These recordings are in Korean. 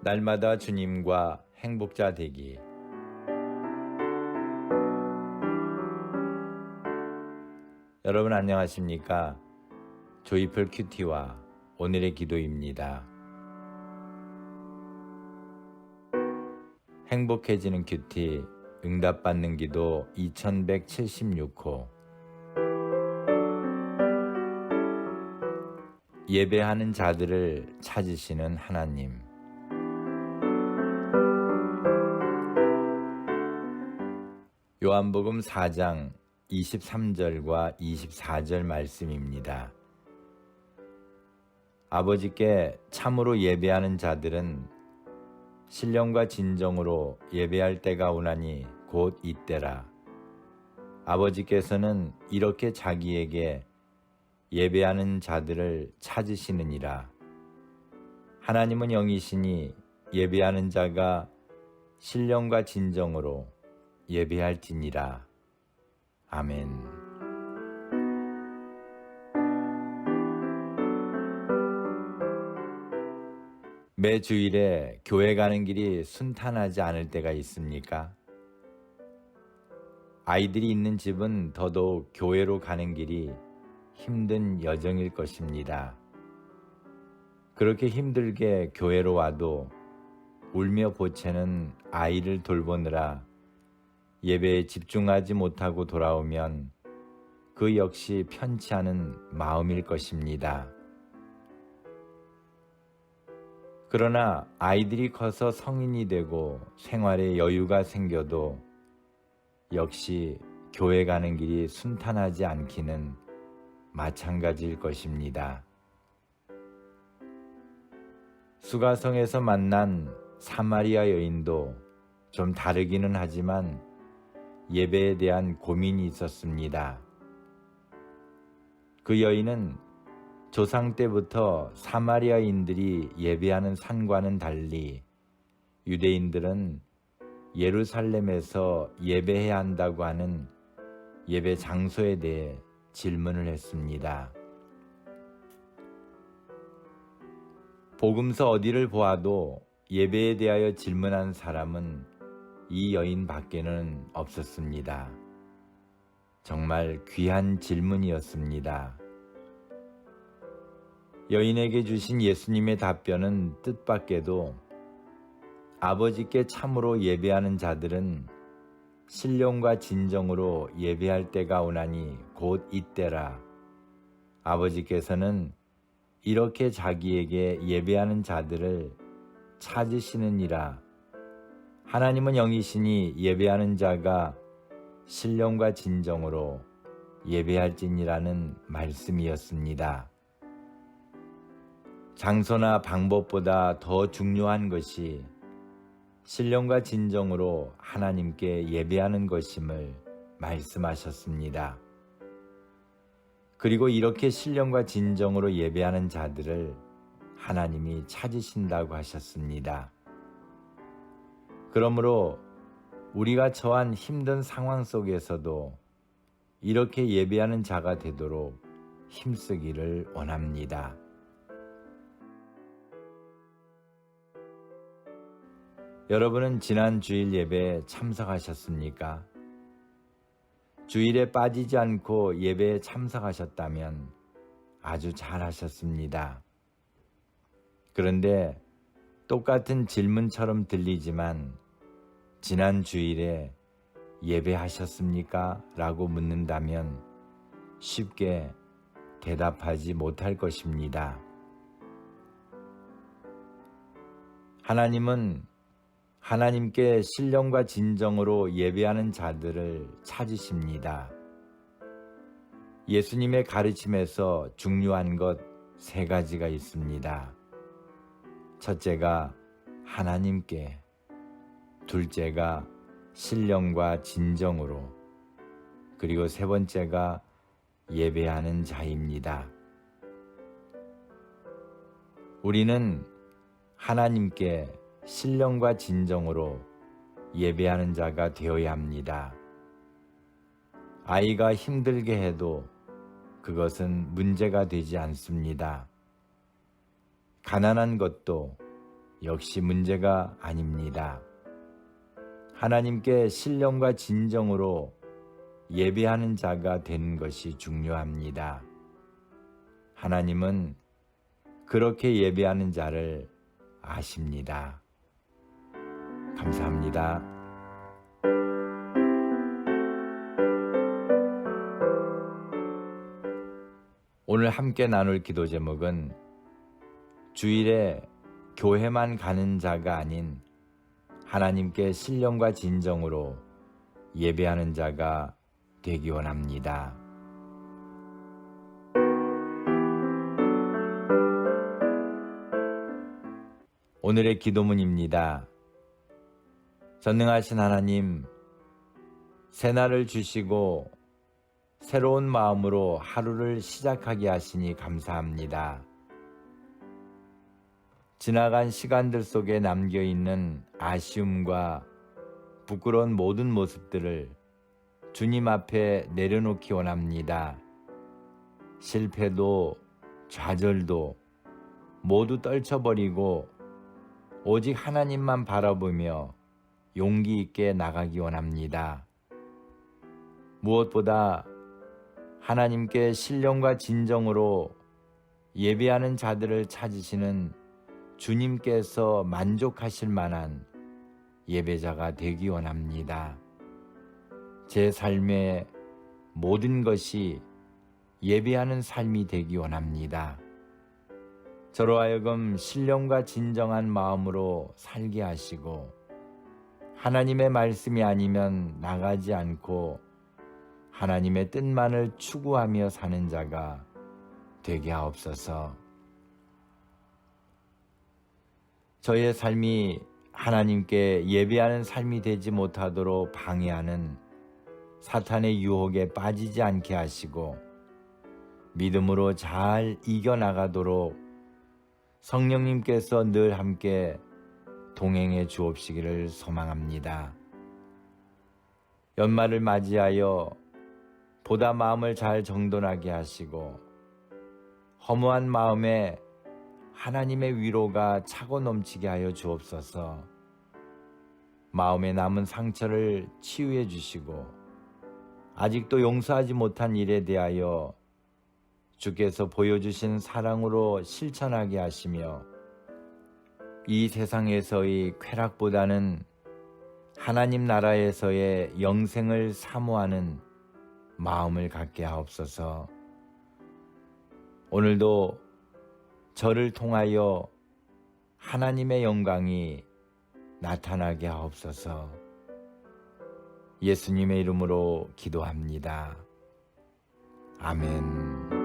날마다 주님과 행복자 되기. 여러분 안녕하십니까? 조이풀 큐티와 오늘의 기도입니다. 행복해지는 큐티 응답받는 기도 2176호. 예배하는 자들을 찾으시는 하나님. 요한복음 4장 23절과 24절 말씀입니다. 아버지께 참으로 예배하는 자들은 신령과 진정으로 예배할 때가 오나니 곧 이때라. 아버지께서는 이렇게 자기에게 예배하는 자들을 찾으시느니라. 하나님은 영이시니 예배하는 자가 신령과 진정으로 예배할지니라. 아멘. 매 주일에 교회 가는 길이 순탄하지 않을 때가 있습니까? 아이들이 있는 집은 더더욱 교회로 가는 길이 힘든 여정일 것입니다. 그렇게 힘들게 교회로 와도 울며 보채는 아이를 돌보느라 예배에 집중하지 못하고 돌아오면 그 역시 편치 않은 마음일 것입니다. 그러나 아이들이 커서 성인이 되고 생활에 여유가 생겨도 역시 교회 가는 길이 순탄하지 않기는 마찬가지일 것입니다. 수가성에서 만난 사마리아 여인도 좀 다르기는 하지만 예배에 대한 고민이 있었습니다. 그 여인은 조상 때부터 사마리아인들이 예배하는 산과는 달리 유대인들은 예루살렘에서 예배해야 한다고 하는 예배 장소에 대해 질문을 했습니다. 복음서 어디를 보아도 예배에 대하여 질문한 사람은 이 여인 밖에는 없었습니다. 정말 귀한 질문이었습니다. 여인에게 주신 예수님의 답변은 뜻밖에도 아버지께 참으로 예배하는 자들은 신령과 진정으로 예배할 때가 오나니 곧 이때라. 아버지께서는 이렇게 자기에게 예배하는 자들을 찾으시느니라. 하나님은 영이시니 예배하는 자가 신령과 진정으로 예배할지니라는 말씀이었습니다. 장소나 방법보다 더 중요한 것이 신령과 진정으로 하나님께 예배하는 것임을 말씀하셨습니다. 그리고 이렇게 신령과 진정으로 예배하는 자들을 하나님이 찾으신다고 하셨습니다. 그러므로 우리가 처한 힘든 상황 속에서도 이렇게 예배하는 자가 되도록 힘쓰기를 원합니다. 여러분은 지난 주일 예배에 참석하셨습니까? 주일에 빠지지 않고 예배에 참석하셨다면 아주 잘하셨습니다. 그런데 똑같은 질문처럼 들리지만 지난 주일에 예배하셨습니까? 라고 묻는다면 쉽게 대답하지 못할 것입니다. 하나님은 하나님께 신령과 진정으로 예배하는 자들을 찾으십니다. 예수님의 가르침에서 중요한 것 3가지가 있습니다. 첫째가 하나님께, 둘째가 신령과 진정으로, 그리고 3번째가 예배하는 자입니다. 우리는 하나님께 신령과 진정으로 예배하는 자가 되어야 합니다. 아이가 힘들게 해도 그것은 문제가 되지 않습니다. 가난한 것도 역시 문제가 아닙니다. 하나님께 신령과 진정으로 예배하는 자가 되는 것이 중요합니다. 하나님은 그렇게 예배하는 자를 아십니다. 감사합니다. 오늘 함께 나눌 기도 제목은 주일에 교회만 가는 자가 아닌 하나님께 신령과 진정으로 예배하는 자가 되기 원합니다. 오늘의 기도문입니다. 전능하신 하나님, 새날을 주시고 새로운 마음으로 하루를 시작하게 하시니 감사합니다. 지나간 시간들 속에 남겨있는 아쉬움과 부끄러운 모든 모습들을 주님 앞에 내려놓기 원합니다. 실패도 좌절도 모두 떨쳐버리고 오직 하나님만 바라보며 용기 있게 나가기 원합니다. 무엇보다 하나님께 신령과 진정으로 예배하는 자들을 찾으시는 주님께서 만족하실 만한 예배자가 되기 원합니다. 제 삶의 모든 것이 예배하는 삶이 되기 원합니다. 저로 하여금 신령과 진정한 마음으로 살게 하시고 하나님의 말씀이 아니면 나가지 않고 하나님의 뜻만을 추구하며 사는 자가 되게 하옵소서. 저의 삶이 하나님께 예배하는 삶이 되지 못하도록 방해하는 사탄의 유혹에 빠지지 않게 하시고 믿음으로 잘 이겨나가도록 성령님께서 늘 함께 동행해 주옵시기를 소망합니다. 연말을 맞이하여 보다 마음을 잘 정돈하게 하시고 허무한 마음에 하나님의 위로가 차고 넘치게 하여 주옵소서. 마음에 남은 상처를 치유해 주시고 아직도 용서하지 못한 일에 대하여 주께서 보여주신 사랑으로 실천하게 하시며 이 세상에서의 쾌락보다는 하나님 나라에서의 영생을 사모하는 마음을 갖게 하옵소서. 오늘도 저를 통하여 하나님의 영광이 나타나게 하옵소서. 예수님의 이름으로 기도합니다. 아멘.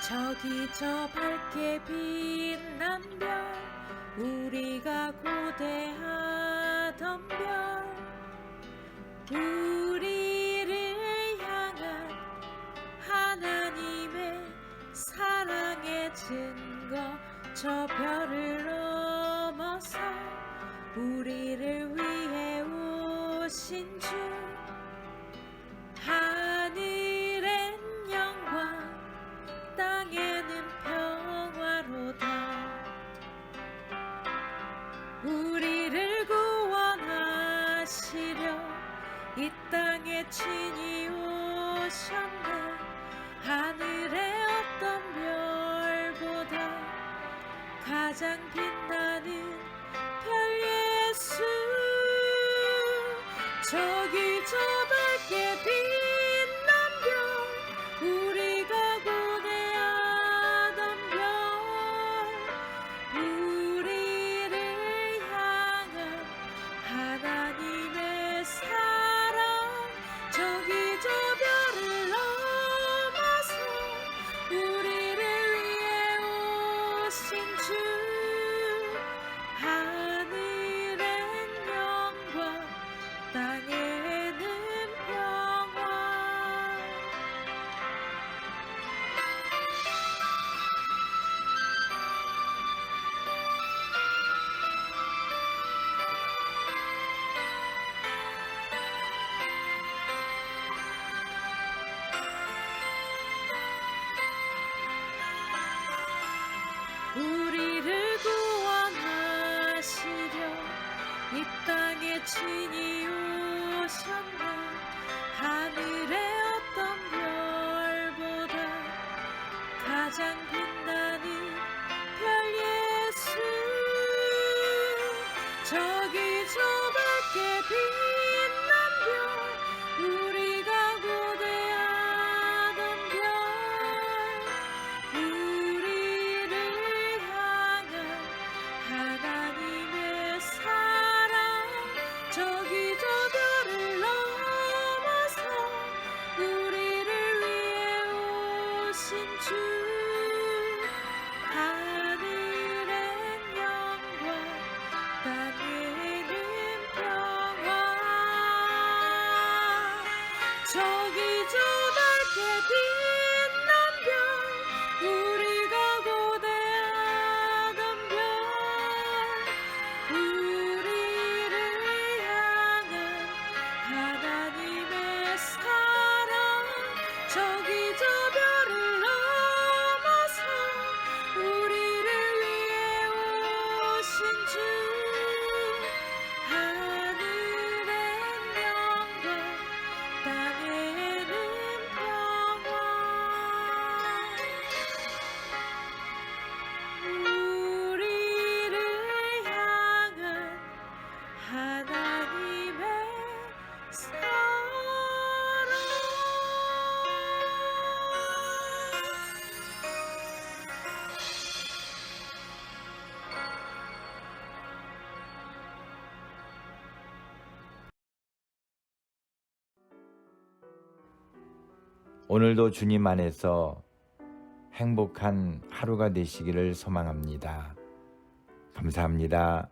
저기 저 밝게 빛난 별, 우리가 고대하던 별, 우리를 향한 하나님의 사랑의 증거, 저 별을 넘어서 우리를 위해 오신 주, 하늘엔 영광, 땅에는 평화로다. 우리를 구원하시려 이 땅에 친히 오셨네. 하늘의 어떤 별보다 가장 빛나는 별 예수, 저기 저 밝게 빛난 별, 우리가 고대하던 별, 우리를 향한 하나님의 사랑, 저기 저 별을 넘어서 우리를 위해 오신 주, 하늘엔 영광, 땅에는 이 땅에 친히 오셨네. 하늘의 어떤 별보다 가장 빛나는 별 예수. 저기 저 밖에 빛난 별, 우리가 고대하던 별, 우리를 향한 하나님의 사랑. 저기 저 별을 넘어서 우리를 위해 오신 주. 하늘엔 영광, 땅에는 평화. 저기 저 밝게 빛난 별, 우리가 고대하던 별, 우리를 향한 하나님의 사랑. 저기 저 별을 넘어서 우리를 위해 오신 주. 하늘엔 영광, 땅에는 평화. 우리를 향한 하나님의 사랑. 오늘도 주님 안에서 행복한 하루가 되시기를 소망합니다. 감사합니다.